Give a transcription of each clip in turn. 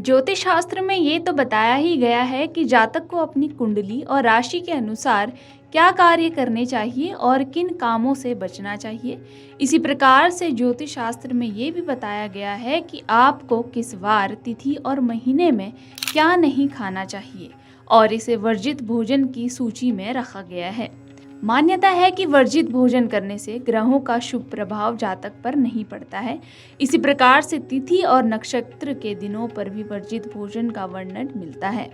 ज्योतिष शास्त्र में ये तो बताया ही गया है कि जातक को अपनी कुंडली और राशि के अनुसार क्या कार्य करने चाहिए और किन कामों से बचना चाहिए। इसी प्रकार से ज्योतिष शास्त्र में ये भी बताया गया है कि आपको किस वार, तिथि और महीने में क्या नहीं खाना चाहिए और इसे वर्जित भोजन की सूची में रखा गया है। मान्यता है कि वर्जित भोजन करने से ग्रहों का शुभ प्रभाव जातक पर नहीं पड़ता है। इसी प्रकार से तिथि और नक्षत्र के दिनों पर भी वर्जित भोजन का वर्णन मिलता है।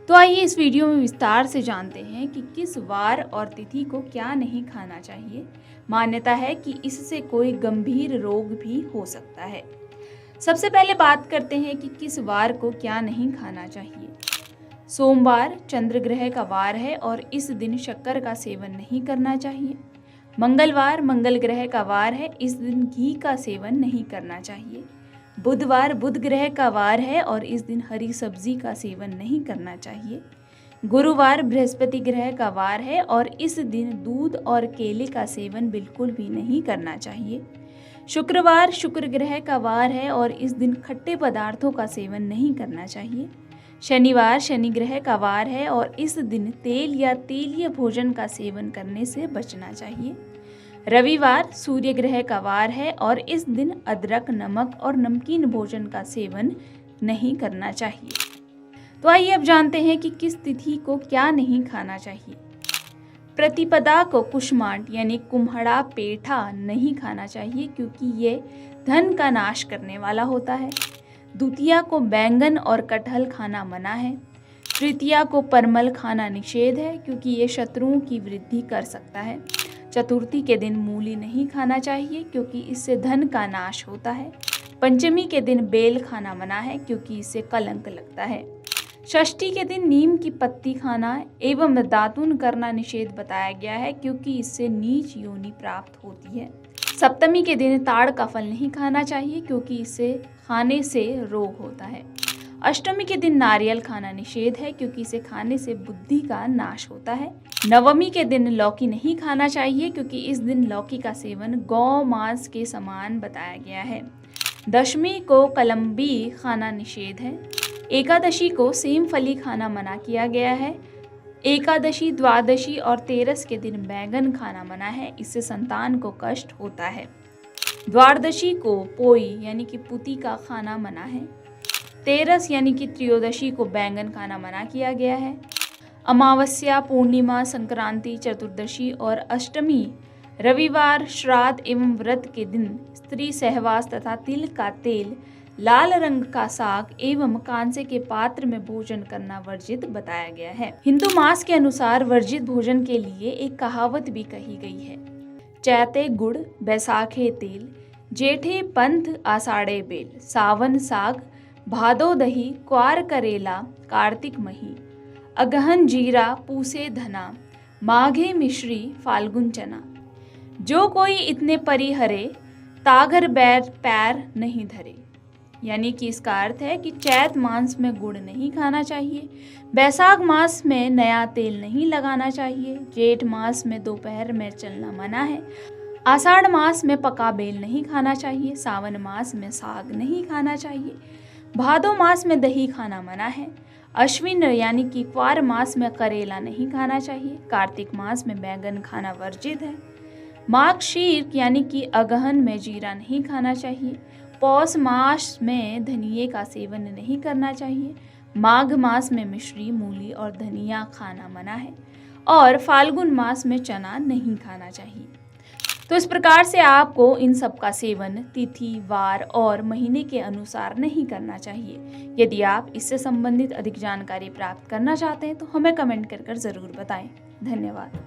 तो आइए इस वीडियो में विस्तार से जानते हैं कि किस वार और तिथि को क्या नहीं खाना चाहिए। मान्यता है कि इससे कोई गंभीर रोग भी हो सकता है। सबसे पहले बात करते हैं कि किस वार को क्या नहीं खाना चाहिए। सोमवार चंद्र ग्रह का वार है और इस दिन शक्कर का सेवन नहीं करना चाहिए। मंगलवार मंगल ग्रह का वार है, इस दिन घी का सेवन नहीं करना चाहिए। बुधवार बुध ग्रह का वार है और इस दिन हरी सब्जी का सेवन नहीं करना चाहिए। गुरुवार बृहस्पति ग्रह का वार है और इस दिन दूध और केले का सेवन बिल्कुल भी नहीं करना चाहिए। शुक्रवार शुक्र ग्रह का वार है और इस दिन खट्टे पदार्थों का सेवन नहीं करना चाहिए। शनिवार शनि ग्रह का वार है और इस दिन तेल या तेलीय भोजन का सेवन करने से बचना चाहिए। रविवार सूर्य ग्रह का वार है और इस दिन अदरक, नमक और नमकीन भोजन का सेवन नहीं करना चाहिए। तो आइए अब जानते हैं कि किस तिथि को क्या नहीं खाना चाहिए। प्रतिपदा को कुष्मांड यानी कुम्हड़ा पेठा नहीं खाना चाहिए क्योंकि ये धन का नाश करने वाला होता है। द्वितीया को बैंगन और कटहल खाना मना है। तृतीया को परमल खाना निषेध है क्योंकि ये शत्रुओं की वृद्धि कर सकता है। चतुर्थी के दिन मूली नहीं खाना चाहिए क्योंकि इससे धन का नाश होता है। पंचमी के दिन बेल खाना मना है क्योंकि इससे कलंक लगता है। षष्ठी के दिन नीम की पत्ती खाना एवं दातून करना निषेध बताया गया है क्योंकि इससे नीच योनि प्राप्त होती है। सप्तमी के दिन ताड़ का फल नहीं खाना चाहिए क्योंकि इसे खाने से रोग होता है। अष्टमी के दिन नारियल खाना निषेध है क्योंकि इसे खाने से बुद्धि का नाश होता है। नवमी के दिन लौकी नहीं खाना चाहिए क्योंकि इस दिन लौकी का सेवन गौ मांस के समान बताया गया है। दशमी को कलम्बी खाना निषेध है। एकादशी को सेम फली खाना मना किया गया है। एकादशी, द्वादशी और तेरस के दिन बैंगन खाना मना है, इससे संतान को कष्ट होता है। द्वादशी को पोई यानी कि पुती का खाना मना है। तेरस यानी कि त्रयोदशी को बैंगन खाना मना किया गया है। अमावस्या, पूर्णिमा, संक्रांति, चतुर्दशी और अष्टमी, रविवार, श्राद्ध एवं व्रत के दिन स्त्री सहवास तथा तिल का तेल, लाल रंग का साग एवं कांसे के पात्र में भोजन करना वर्जित बताया गया है। हिंदू मास के अनुसार वर्जित भोजन के लिए एक कहावत भी कही गई है। चैते गुड़, बैसाखे तेल, जेठे पंथ, आषाढ़े बेल, सावन साग, भादो दही, क्वार करेला, कार्तिक मही, अगहन जीरा, पूसे धना, माघे मिश्री, फाल्गुन चना। जो कोई इतने परिहरे, ताघर बैर पैर नहीं धरे। यानी कि इसका अर्थ है कि चैत मास में गुड़ नहीं खाना चाहिए, बैसाख मास में नया तेल नहीं लगाना चाहिए, जेठ मास में दोपहर में चलना मना है, आषाढ़ मास में पका बेल नहीं खाना चाहिए, सावन मास में साग नहीं खाना चाहिए, भादो मास में दही खाना मना है, अश्विन यानी कि क्वार मास में करेला नहीं खाना चाहिए, कार्तिक मास में बैंगन खाना वर्जित है, माघ शीर यानी कि अगहन में जीरा नहीं खाना चाहिए, पौष मास में धनिये का सेवन नहीं करना चाहिए, माघ मास में मिश्री, मूली और धनिया खाना मना है और फाल्गुन मास में चना नहीं खाना चाहिए। तो इस प्रकार से आपको इन सब का सेवन तिथि, वार और महीने के अनुसार नहीं करना चाहिए। यदि आप इससे संबंधित अधिक जानकारी प्राप्त करना चाहते हैं तो हमें कमेंट कर ज़रूर बताएं। धन्यवाद।